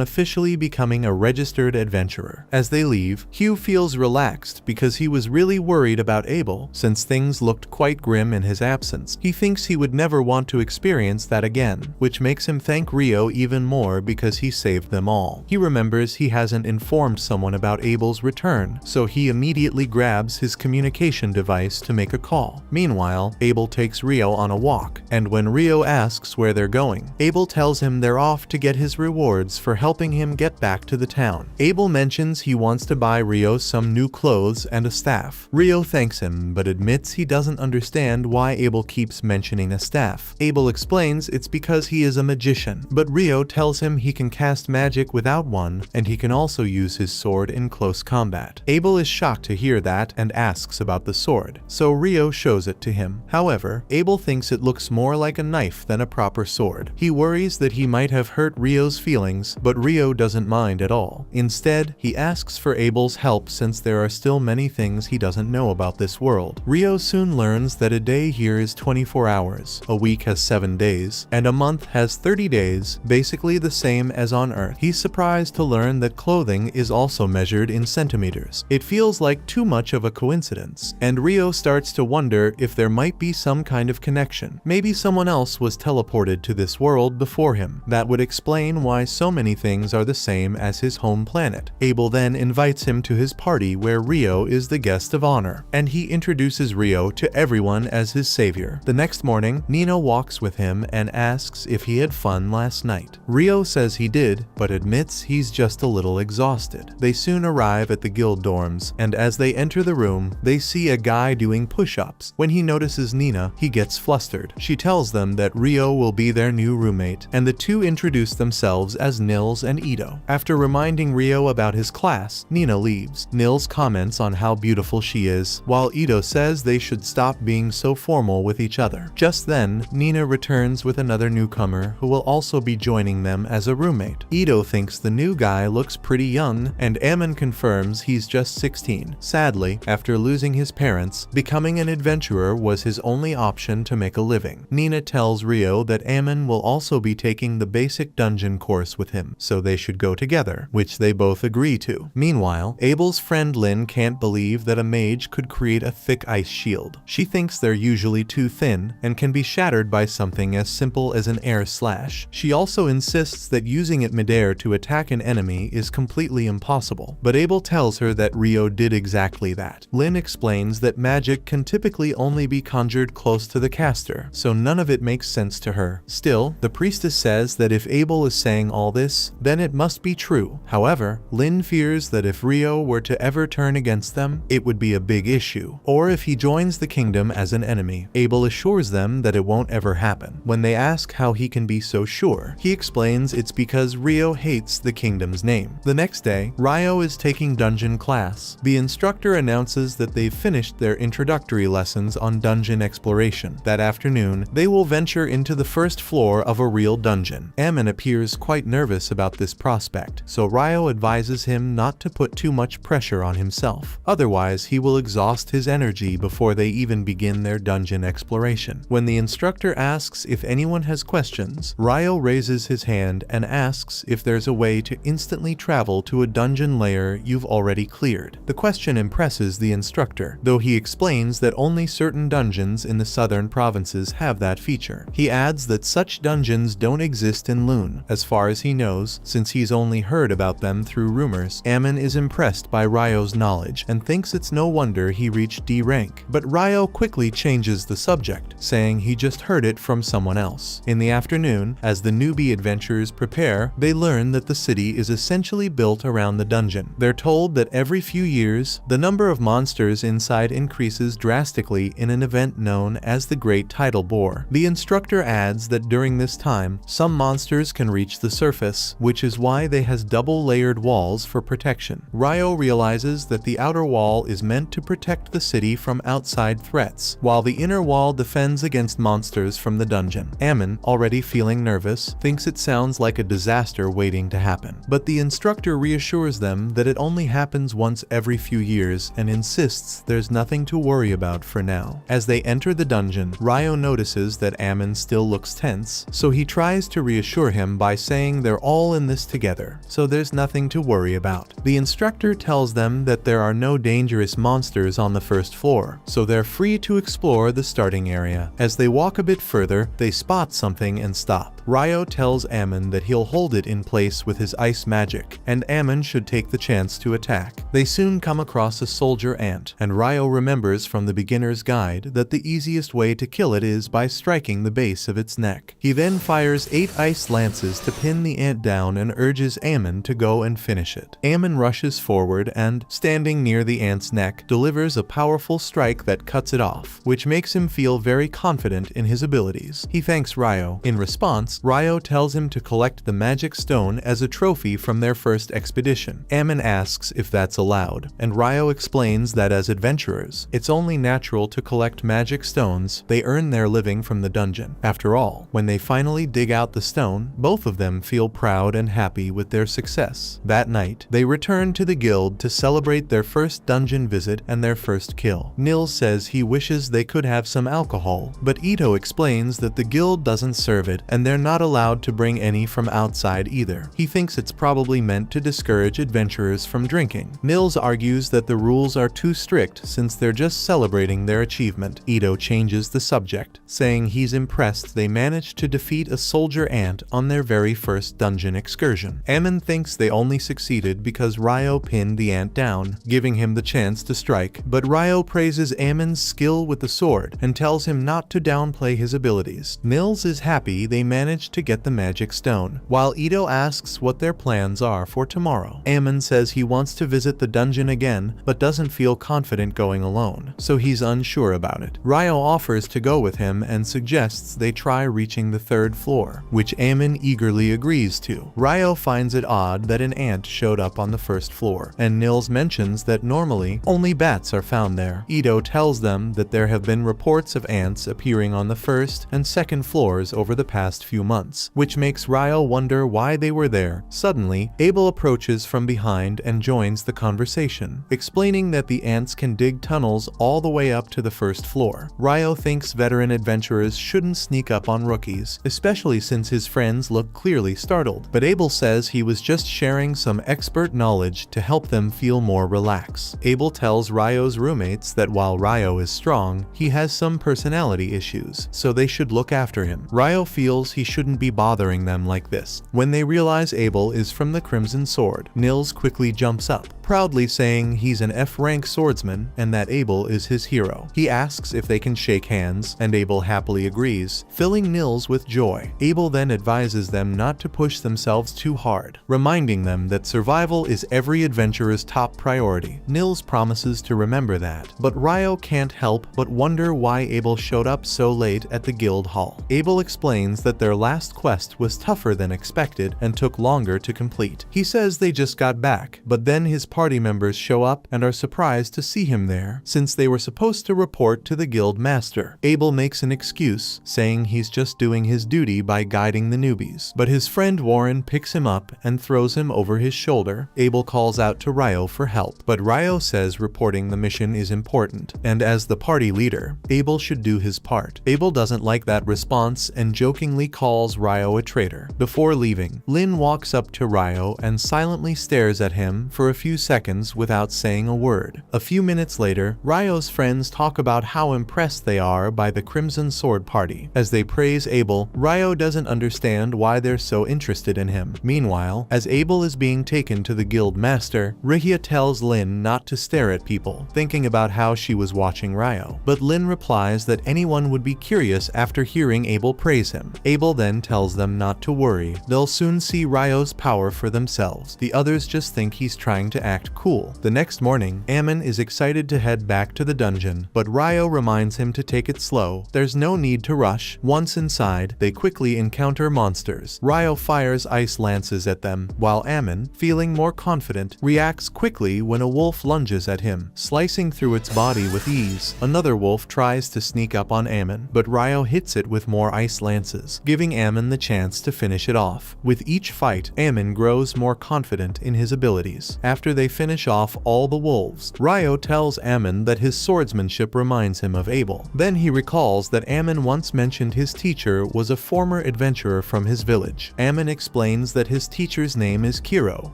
officially becoming a registered adventurer. As they leave, Hugh feels relaxed because he was really worried about Abel, since things looked quite grim in his absence. He thinks he would never want to experience that again, which makes him thank Rio even more because he saved them all. He remembers he hasn't informed someone about Abel's return, so he immediately grabs his communication device to make a call. Meanwhile, Abel takes Rio on a walk, and when Rio asks where they're going, Abel tells him they're off to get his rewards for helping him get back to the town. Abel mentions he wants to buy Rio some new clothes and a staff. Rio thanks him, but admits he doesn't understand why Abel keeps mentioning a staff. Abel explains it's because he is a magician, but Rio tells him he can cast magic without one, and he can also use his sword in close combat. Abel is shocked to hear that and asks about the sword, so Rio shows it to him. However, Abel thinks it looks more like a knife than a proper sword. He worries that he might have hurt Rio's feelings, but Rio doesn't mind at all. Instead, he asks for Abel's help since there are still many things he doesn't know about this world. Rio soon learns that a day here is 24 hours, a week has 7 days, and a month has 30 days, basically the same as on Earth. He's surprised to learn that clothing is also measured in centimeters. It feels like too much of a coincidence, and Rio starts to wonder if there might be some kind of connection. Maybe someone else was teleported to this world before him. That would explain why so many things are the same as his home planet. Abel then invites him to his party where Rio is the guest of honor, and he introduces Rio to everyone as his savior. The next morning, Nina walks with him and asks if he had fun last night. Rio says he did, but admits he's just a little exhausted. They soon arrive at the guild dorms, and as they enter the room, they see a guy doing push-ups. When he notices Nina, he gets flustered. She tells them that Rio will be their new roommate, and the two introduce themselves as Nils and Ito. After reminding Rio about his class, Nina leaves. Nils comments on how beautiful she is, while Ito says they should stop being so formal with each other. Just then, Nina returns with another newcomer who will also be joining them as a roommate. Ito thinks the new guy looks pretty young, and Ammon confirms he's just 16. Sadly, after losing his parents, becoming an adventurer was his only option to make a living. Nina tells Rio that Ammon will also be taking the basic dungeon course with him, so they should go together, which they both agree to. Meanwhile, Abel's friend Lynn can't believe that a mage could create a thick ice shield. She thinks they're usually too thin and can be shattered by something as simple as an air slash. She also insists that using it midair to attack an enemy is completely impossible, but Abel tells her that Rio did exactly that. Lynn explains that magic can typically likely only be conjured close to the caster, so none of it makes sense to her. Still, the priestess says that if Abel is saying all this, then it must be true. However, Lynn fears that if Rio were to ever turn against them, it would be a big issue. Or if he joins the kingdom as an enemy. Abel assures them that it won't ever happen. When they ask how he can be so sure, he explains it's because Rio hates the kingdom's name. The next day, Rio is taking dungeon class. The instructor announces that they've finished their introductory lessons on dungeon exploration. That afternoon, they will venture into the first floor of a real dungeon. Ammon appears quite nervous about this prospect, so Rio advises him not to put too much pressure on himself. Otherwise, he will exhaust his energy before they even begin their dungeon exploration. When the instructor asks if anyone has questions, Rio raises his hand and asks if there's a way to instantly travel to a dungeon layer you've already cleared. The question impresses the instructor, though he explains that only certain dungeons in the southern provinces have that feature. He adds that such dungeons don't exist in Lune, as far as he knows, since he's only heard about them through rumors. Ammon is impressed by Ryo's knowledge and thinks it's no wonder he reached D rank. But Ryo quickly changes the subject, saying he just heard it from someone else. In the afternoon, as the newbie adventurers prepare, they learn that the city is essentially built around the dungeon. They're told that every few years, the number of monsters inside increases drastically in an event known as the Great Tidal Bore. The instructor adds that during this time, some monsters can reach the surface, which is why they has double-layered walls for protection. Ryo realizes that the outer wall is meant to protect the city from outside threats, while the inner wall defends against monsters from the dungeon. Ammon, already feeling nervous, thinks it sounds like a disaster waiting to happen. But the instructor reassures them that it only happens once every few years and insists there's nothing to worry about for now. As they enter the dungeon, Ryo notices that Ammon still looks tense, so he tries to reassure him by saying they're all in this together, so there's nothing to worry about. The instructor tells them that there are no dangerous monsters on the first floor, so they're free to explore the starting area. As they walk a bit further, they spot something and stop. Ryo tells Ammon that he'll hold it in place with his ice magic, and Ammon should take the chance to attack. They soon come across a soldier ant, and Ryo remembers from the beginner's guide that the easiest way to kill it is by striking the base of its neck. He then fires 8 ice lances to pin the ant down and urges Ammon to go and finish it. Ammon rushes forward and, standing near the ant's neck, delivers a powerful strike that cuts it off, which makes him feel very confident in his abilities. He thanks Ryo. In response, Ryo tells him to collect the magic stone as a trophy from their first expedition. Ammon asks if that's allowed, and Ryo explains that as adventurers, it's only natural to collect magic stones. They earn their living from the dungeon. After all, when they finally dig out the stone, both of them feel proud and happy with their success. That night, they return to the guild to celebrate their first dungeon visit and their first kill. Nils says he wishes they could have some alcohol, but Ito explains that the guild doesn't serve it and they're not allowed to bring any from outside either. He thinks it's probably meant to discourage adventurers from drinking. Nils argues that the rules are too strict since they're just celebrating their achievement. Ito changes the subject, saying he's impressed they managed to defeat a soldier ant on their very first dungeon excursion. Ammon thinks they only succeeded because Ryo pinned the ant down, giving him the chance to strike, but Ryo praises Ammon's skill with the sword and tells him not to downplay his abilities. Nils is happy they managed to get the magic stone, while Ito asks what their plans are for tomorrow. Ammon says he wants to visit the dungeon again, but doesn't feel confident going alone, so he's unsure about it. Ryo offers to go with him and suggests they try reaching the 3rd floor, which Ammon eagerly agrees to. Ryo finds it odd that an ant showed up on the 1st floor, and Nils mentions that normally only bats are found there. Ito tells them that there have been reports of ants appearing on the 1st and 2nd floors over the past few months, which makes Ryo wonder why they were there. Suddenly, Abel approaches from behind and joins the conversation, explaining that the ants can dig tunnels all the way up to the 1st floor. Ryo thinks veteran adventurers shouldn't sneak up on rookies, especially since his friends look clearly startled, but Abel says he was just sharing some expert knowledge to help them feel more relaxed. Abel tells Ryo's roommates that while Ryo is strong, he has some personality issues, so they should look after him. Ryo feels he shouldn't be bothering them like this. When they realize Abel is from the Crimson Sword, Nils quickly jumps up, proudly saying he's an F-rank swordsman and that Abel is his hero. He asks if they can shake hands, and Abel happily agrees, filling Nils with joy. Abel then advises them not to push themselves too hard, reminding them that survival is every adventurer's top priority. Nils promises to remember that, but Ryo can't help but wonder why Abel showed up so late at the guild hall. Abel explains that their last quest was tougher than expected and took longer to complete. He says they just got back, but then his party members show up and are surprised to see him there, since they were supposed to report to the guild master. Abel makes an excuse, saying he's just doing his duty by guiding the newbies, but his friend Warren picks him up and throws him over his shoulder. Abel calls out to Ryo for help, but Ryo says reporting the mission is important, and as the party leader, Abel should do his part. Abel doesn't like that response and jokingly calls Ryo a traitor. Before leaving, Lynn walks up to Ryo and silently stares at him for a few seconds without saying a word. A few minutes later, Ryo's friends talk about how impressed they are by the Crimson Sword party. As they praise Abel, Ryo doesn't understand why they're so interested in him. Meanwhile, as Abel is being taken to the guild master, Rihia tells Lynn not to stare at people, thinking about how she was watching Ryo. But Lynn replies that anyone would be curious after hearing Abel praise him. Abel then tells them not to worry, they'll soon see Ryo's power for themselves. The others just think he's trying to act cool. The next morning, Ammon is excited to head back to the dungeon, but Ryo reminds him to take it slow. There's no need to rush. Once inside, they quickly encounter monsters. Ryo fires ice lances at them, while Ammon, feeling more confident, reacts quickly when a wolf lunges at him, slicing through its body with ease. Another wolf tries to sneak up on Ammon, but Ryo hits it with more ice lances, giving Ammon the chance to finish it off. With each fight, Ammon grows more confident in his abilities. After they finish off all the wolves, Ryo tells Ammon that his swordsmanship reminds him of Abel. Then he recalls that Ammon once mentioned his teacher was a former adventurer from his village. Ammon explains that his teacher's name is Kiro,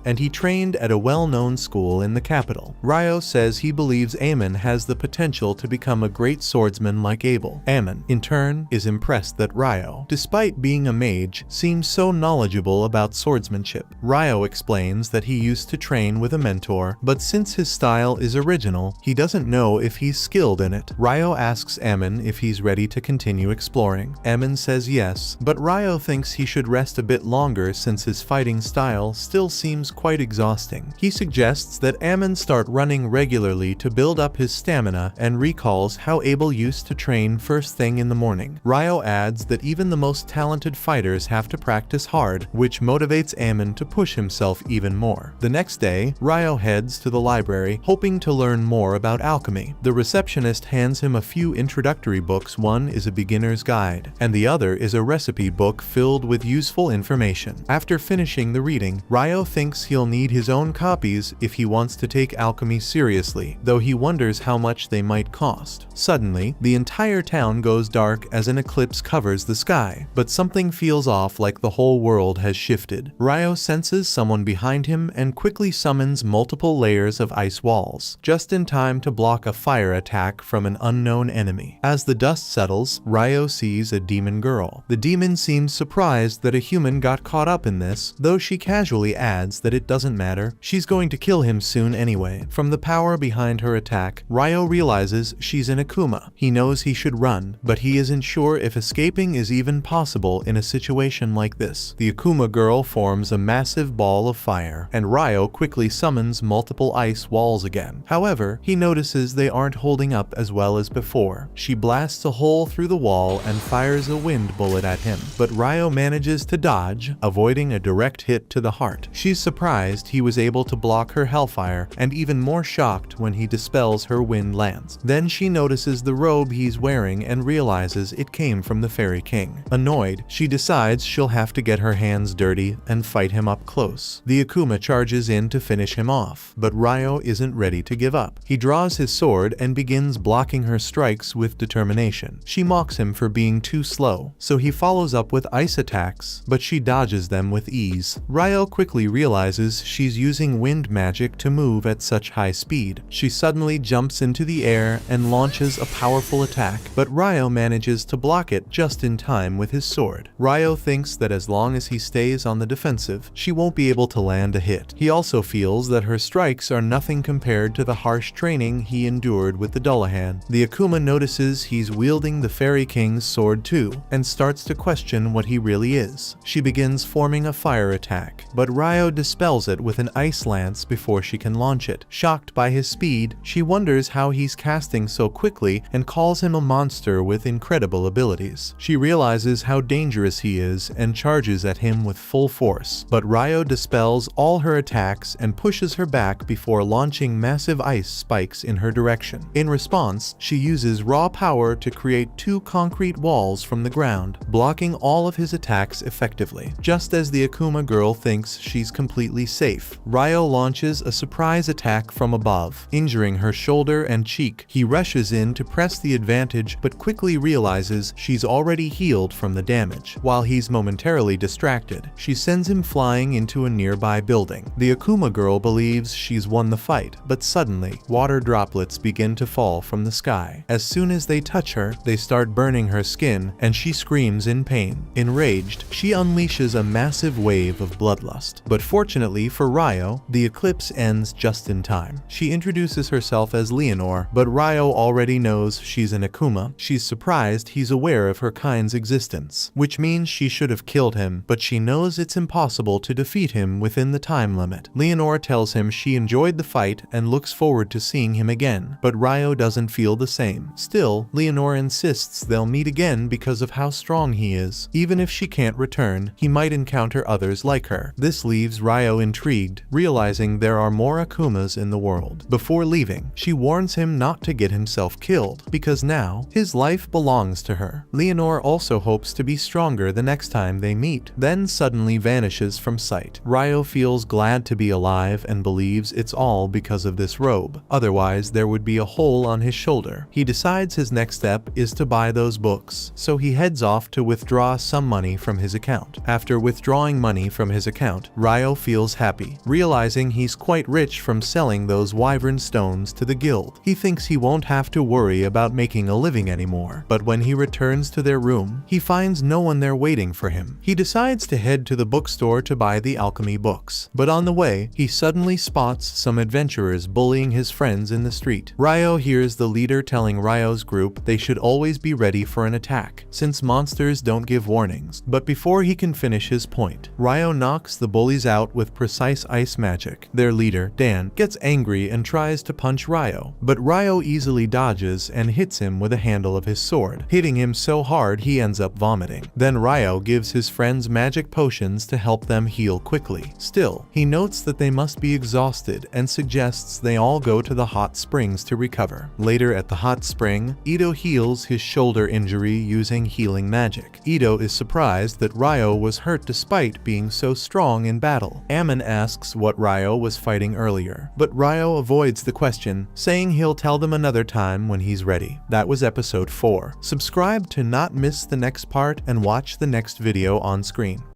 and he trained at a well-known school in the capital. Ryo says he believes Ammon has the potential to become a great swordsman like Abel. Ammon, in turn, is impressed that Ryo, despite being a mage, seems so knowledgeable about swordsmanship. Ryo explains that he used to train with a mentor, but since his style is original, he doesn't know if he's skilled in it. Ryo asks Ammon if he's ready to continue exploring. Ammon says yes, but Ryo thinks he should rest a bit longer since his fighting style still seems quite exhausting. He suggests that Ammon start running regularly to build up his stamina and recalls how Abel used to train first thing in the morning. Ryo adds that even the most talented fighters have to practice hard, which motivates Ammon to push himself even more. The next day, Ryo heads to the library, hoping to learn more about alchemy. The receptionist hands him a few introductory books. One is a beginner's guide, and the other is a recipe book filled with useful information. After finishing the reading, Ryo thinks he'll need his own copies if he wants to take alchemy seriously, though he wonders how much they might cost. Suddenly, the entire town goes dark as an eclipse covers the sky, but something feels off, like the whole world has shifted. Ryo senses someone behind him and quickly summons multiple layers of ice walls, just in time to block a fire attack from an unknown enemy. As the dust settles, Ryo sees a demon girl. The demon seems surprised that a human got caught up in this, though she casually adds that it doesn't matter, she's going to kill him soon anyway. From the power behind her attack, Ryo realizes she's an Akuma. He knows he should run, but he isn't sure if escaping is even possible in a situation like this. The Akuma girl forms a massive ball of fire, and Ryo quickly summons multiple ice walls again. However, he notices they aren't holding up as well as before. She blasts a hole through the wall and fires a wind bullet at him, but Ryo manages to dodge, avoiding a direct hit to the heart. She's surprised he was able to block her hellfire, and even more shocked when he dispels her wind lance. Then she notices the robe he's wearing and realizes it came from the Fairy King. Annoyed, she decides she'll have to get her hands dirty and fight him up close. The Akuma charges in to finish him off, but Ryo isn't ready to give up. He draws his sword and begins blocking her strikes with determination. She mocks him for being too slow, so he follows up with ice attacks, but she dodges them with ease. Ryo quickly realizes she's using wind magic to move at such high speed. She suddenly jumps into the air and launches a powerful attack, but Ryo manages to block it just in time with his sword. Ryo thinks that as long as he stays on the defensive, she won't be able to land a hit. He also feels that that her strikes are nothing compared to the harsh training he endured with the Dullahan. The Akuma notices he's wielding the Fairy King's sword too, and starts to question what he really is. She begins forming a fire attack, but Ryo dispels it with an ice lance before she can launch it. Shocked by his speed, she wonders how he's casting so quickly and calls him a monster with incredible abilities. She realizes how dangerous he is and charges at him with full force, but Ryo dispels all her attacks and pushes her back before launching massive ice spikes in her direction. In response, she uses raw power to create 2 concrete walls from the ground, blocking all of his attacks effectively. Just as the Akuma girl thinks she's completely safe, Ryo launches a surprise attack from above, injuring her shoulder and cheek. He rushes in to press the advantage but quickly realizes she's already healed from the damage. While he's momentarily distracted, she sends him flying into a nearby building. The Akuma girl believes she's won the fight, but suddenly, water droplets begin to fall from the sky. As soon as they touch her, they start burning her skin, and she screams in pain. Enraged, she unleashes a massive wave of bloodlust. But fortunately for Ryo, the eclipse ends just in time. She introduces herself as Leonore, but Ryo already knows she's an Akuma. She's surprised he's aware of her kind's existence, which means she should have killed him, but she knows it's impossible to defeat him within the time limit. Leonore tells him she enjoyed the fight and looks forward to seeing him again, but Ryo doesn't feel the same. Still, Leonore insists they'll meet again because of how strong he is. Even if she can't return, he might encounter others like her. This leaves Ryo intrigued, realizing there are more Akumas in the world. Before leaving, she warns him not to get himself killed, because now, his life belongs to her. Leonore also hopes to be stronger the next time they meet, then suddenly vanishes from sight. Ryo feels glad to be alive and believes it's all because of this robe. Otherwise, there would be a hole on his shoulder. He decides his next step is to buy those books, so he heads off to withdraw some money from his account. After withdrawing money from his account, Ryo feels happy, realizing he's quite rich from selling those wyvern stones to the guild. He thinks he won't have to worry about making a living anymore, but when he returns to their room, he finds no one there waiting for him. He decides to head to the bookstore to buy the alchemy books, but on the way, he suddenly spots some adventurers bullying his friends in the street. Ryo hears the leader telling Ryo's group they should always be ready for an attack, since monsters don't give warnings. But before he can finish his point, Ryo knocks the bullies out with precise ice magic. Their leader, Dan, gets angry and tries to punch Ryo, but Ryo easily dodges and hits him with the handle of his sword, hitting him so hard he ends up vomiting. Then Ryo gives his friends magic potions to help them heal quickly. Still, he notes that they must be exhausted and suggests they all go to the hot springs to recover. Later at the hot spring, Ito heals his shoulder injury using healing magic. Ito is surprised that Ryo was hurt despite being so strong in battle. Ammon asks what Ryo was fighting earlier, but Ryo avoids the question, saying he'll tell them another time when he's ready. That was episode 4. Subscribe to not miss the next part and watch the next video on screen.